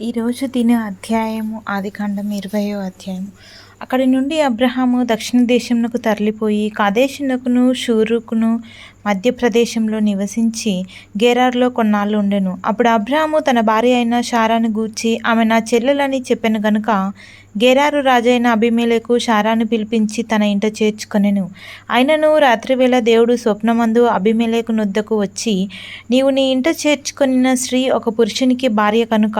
ఈరోజు తినే అధ్యాయము ఆదికాండం 20వ అధ్యాయము. అక్కడి నుండి అబ్రహాము దక్షిణ దేశమునకు తరలిపోయి కాదేషునకును షూరుకును మధ్య ప్రదేశంలో నివసించి గెరారులో కొన్నాళ్ళు ఉండెను. అప్పుడు అబ్రహాము తన భార్య అయిన శారాను గూర్చి ఆమె నా చెల్లెలని చెప్పెను గనుక గెరారు రాజైన అబీమెలెకు శారాను పిలిపించి తన ఇంట చేర్చుకొనెను. అయినను రాత్రివేళ దేవుడు స్వప్నమందు అబీమెలెకు నొద్దకు వచ్చి, నీవు నీ ఇంట చేర్చుకొనిన స్త్రీ ఒక పురుషునికి భార్య కనుక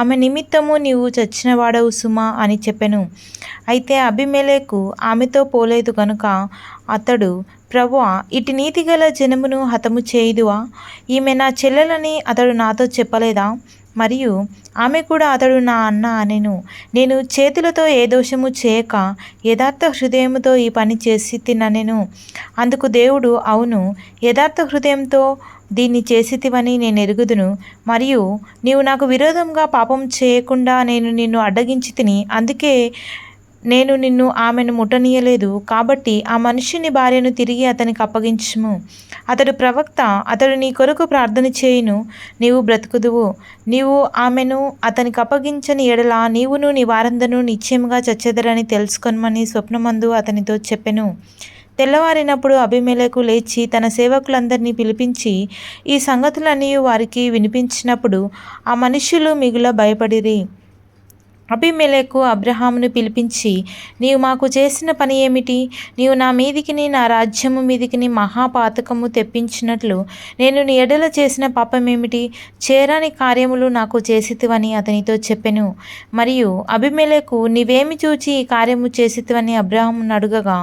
ఆమె నిమిత్తము నీవు చచ్చినవాడవు సుమా అని చెప్పెను. అయితే అబీమెలెకు ఆమెతో పోలేదు గనుక అతడు, ప్రభువా, ఇటు నీతిగల జనమును హతము చేయుదువా? ఈమె నా చెల్లెలని అతడు నాతో చెప్పలేదా? మరియు ఆమె కూడా అతడు నా అన్న అనెను. నేను చేతులతో ఏ దోషము చేయక యథార్థ హృదయముతో ఈ పని చేసి తిననెను. అందుకు దేవుడు, అవును, యథార్థ హృదయంతో దీన్ని చేసితివని నేను ఎరుగుదును. మరియు నీవు నాకు విరోధంగా పాపం చేయకుండా నేను నిన్ను అడ్డగించి తిని, అందుకే నేను నిన్ను ఆమెను ముట్టనీయలేదు. కాబట్టి ఆ మనుష్యుని భార్యను తిరిగి అతనికి అప్పగించుము. అతడు ప్రవక్త, అతడు నీ కొరకు ప్రార్థన చేయును, నీవు బ్రతుకుదువు. నీవు ఆమెను అతనికి అప్పగించని ఎడల నీవును నీ వారందరూ నిశ్చయముగా చచ్చెదరని తెలుసుకొనమని స్వప్నమందు అతనితో చెప్పెను. తెల్లవారినప్పుడు అబీమెలెకు లేచి తన సేవకులందరినీ పిలిపించి ఈ సంగతులన్నీ వారికి వినిపించినప్పుడు ఆ మనుష్యులు మిగుల భయపడిరి. అబీమెలెకు అబ్రహామును పిలిపించి, నీవు మాకు చేసిన పని ఏమిటి? నీవు నా మీదికిని నా రాజ్యము మీదికిని మహాపాతకము తెప్పించినట్లు నేను నీ ఎడల చేసిన పాపమేమిటి? చేయరాని కార్యములు నాకు చేసితివని అతనితో చెప్పెను. మరియు అబీమెలెకు, నీవేమి చూచి ఈ కార్యము చేసితివని అబ్రహామును అడుగగా,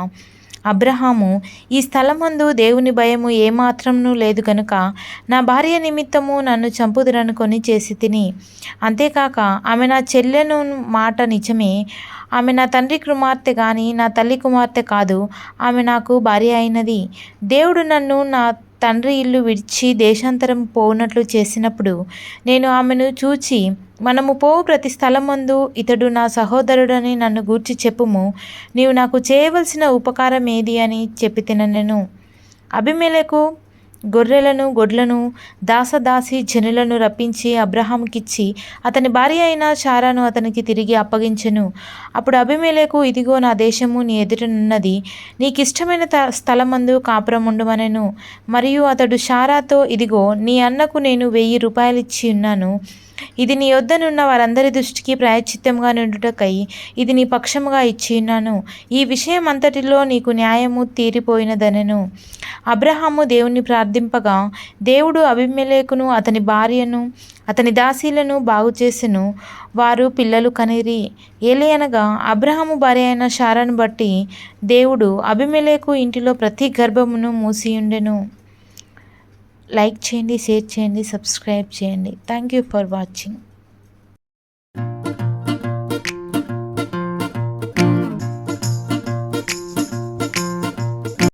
అబ్రహాము, ఈ స్థలమందు దేవుని భయము ఏమాత్రమును లేదు గనుక నా భార్య నిమిత్తము నన్ను చంపుదురనుకొని చేసి తిని. అంతేకాక ఆమె నా చెల్లెను మాట నిజమే. ఆమె నా తండ్రి కుమార్తె గాని నా తల్లి కుమార్తె కాదు. ఆమె నాకు భార్య అయినది. దేవుడు నన్ను నా తండ్రి ఇల్లు విడిచి దేశాంతరం పోనట్లు చేసినప్పుడు నేను ఆమెను చూచి, మనము పోవు ప్రతి స్థలమందు ఇతడు నా సహోదరుడని నన్ను గూర్చి చెప్పుము. నీవు నాకు చేయవలసిన ఉపకారం ఏది అని చెప్పి తిననెను. అబీమెలెకు గొర్రెలను గొడ్లను దాసదాసి జనులను రప్పించి అబ్రహాముకిచ్చి అతని భార్య అయిన శారాను అతనికి తిరిగి అప్పగించెను. అప్పుడు అబీమెలెకు, ఇదిగో నా దేశము నీ ఎదుటనున్నది, నీకిష్టమైన స్థలమందు కాపురం ఉండమనెను. మరియు అతడు శారాతో, ఇదిగో నీ అన్నకు నేను 1000 రూపాయలిచ్చి ఉన్నాను. ఇది నీ యొద్దనున్న వారందరి దృష్టికి ప్రాయశ్చిత్తముగా నుండుటకై ఇది నీ పక్షముగా ఇచ్చియున్నాను. ఈ విషయం అంతటిలో నీకు న్యాయము తీరిపోయినదనెను. అబ్రహాము దేవుని ప్రార్థింపగా దేవుడు అబీమెలెకును అతని భార్యను అతని దాసీలను బాగుచేసెను. వారు పిల్లలు కనిరి. ఏలయనగా అబ్రహాము భార్య అయిన శారాను బట్టి దేవుడు అబీమెలెకు ఇంటిలో ప్రతి గర్భమును మూసియుండెను. లైక్ చేయండి, షేర్ చేయండి, సబ్స్క్రైబ్ చేయండి. Thank you for watching.